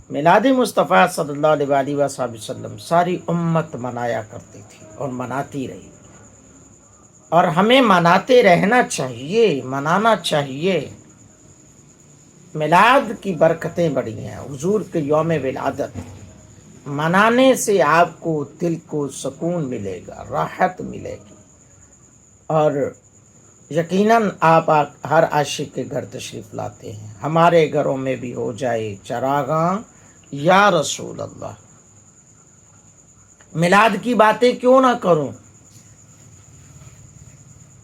میلاد مصطفیٰ صلی اللہ علیہ وسلم ساری امت منایا کرتی تھی اور مناتی رہی، اور ہمیں مناتے رہنا چاہیے، منانا چاہیے۔ میلاد کی برکتیں بڑی ہیں، حضور کے یوم ولادت منانے سے آپ کو دل کو سکون ملے گا، راحت ملے گی، اور یقیناً آپ ہر عاشق کے گھر تشریف لاتے ہیں۔ ہمارے گھروں میں بھی ہو جائے چراغاں یا رسول اللہ۔ میلاد کی باتیں کیوں نہ کروں،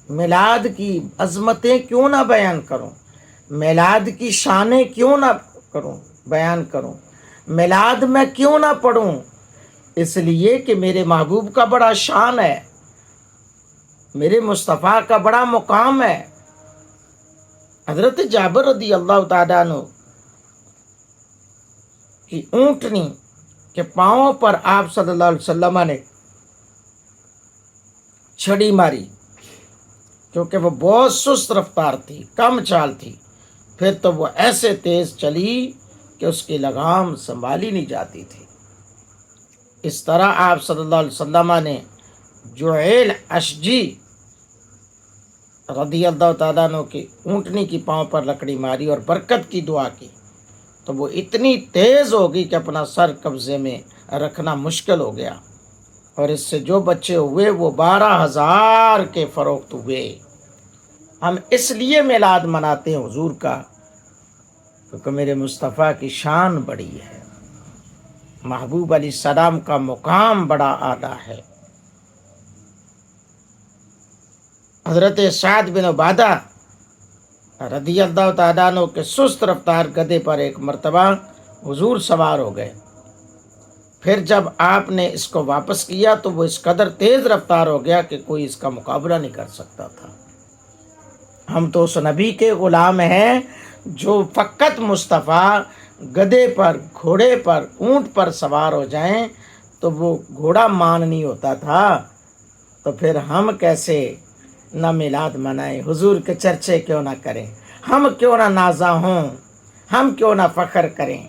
میلاد کی عظمتیں کیوں نہ بیان کروں، میلاد کی شانیں کیوں نہ کروں، بیان کروں، میلاد میں کیوں نہ پڑھوں؟ اس لیے کہ میرے محبوب کا بڑا شان ہے، میرے مصطفیٰ کا بڑا مقام ہے۔ حضرت جابر رضی اللہ تعالیٰ عنہ کی اونٹنی کے پاؤں پر آپ صلی اللہ علیہ وسلم نے چھڑی ماری، کیونکہ وہ بہت سست رفتار تھی، کم چال تھی، پھر تو وہ ایسے تیز چلی کہ اس کی لگام سنبھالی نہیں جاتی تھی۔ اس طرح آپ صلی اللہ علیہ وسلم نے جعیل اشجی رضی اللہ تعالیٰ عنہ کی اونٹنی کی پاؤں پر لکڑی ماری اور برکت کی دعا کی، تو وہ اتنی تیز ہو گئی کہ اپنا سر قبضے میں رکھنا مشکل ہو گیا، اور اس سے جو بچے ہوئے وہ 12,000 کے فروخت ہوئے۔ ہم اس لیے میلاد مناتے ہیں حضور کا، کیونکہ میرے مصطفیٰ کی شان بڑی ہے، محبوب علیہ السلام کا مقام بڑا اعلیٰ ہے۔ حضرت سعد بن عبادہ رضی اللہ تعالیٰ عنہ کے سست رفتار گدھے پر ایک مرتبہ حضور سوار ہو گئے، پھر جب آپ نے اس کو واپس کیا تو وہ اس قدر تیز رفتار ہو گیا کہ کوئی اس کا مقابلہ نہیں کر سکتا تھا۔ ہم تو اس نبی کے غلام ہیں جو فقط مصطفیٰ گدھے پر، گھوڑے پر، اونٹ پر سوار ہو جائیں تو وہ گھوڑا مان نہیں ہوتا تھا، تو پھر ہم کیسے نہ میلاد منائیں، حضور کے چرچے کیوں نہ کریں، ہم کیوں نہ نازاں ہوں، ہم کیوں نہ فخر کریں،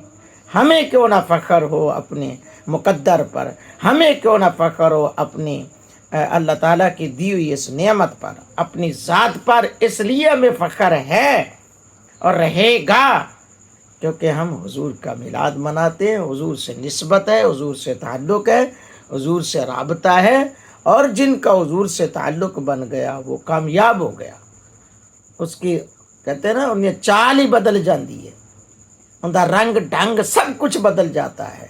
ہمیں کیوں نہ فخر ہو اپنے مقدر پر، ہمیں کیوں نہ فخر ہو اپنی اللہ تعالیٰ کی دی ہوئی اس نعمت پر، اپنی ذات پر۔ اس لیے ہمیں فخر ہے اور رہے گا، کیونکہ ہم حضور کا میلاد مناتے ہیں، حضور سے نسبت ہے، حضور سے تعلق ہے، حضور سے رابطہ ہے، اور جن کا حضور سے تعلق بن گیا وہ کامیاب ہو گیا۔ اس کی کہتے ہیں نا، انہیں چال ہی بدل جاتی ہے، ان کا رنگ ڈھنگ سب کچھ بدل جاتا ہے۔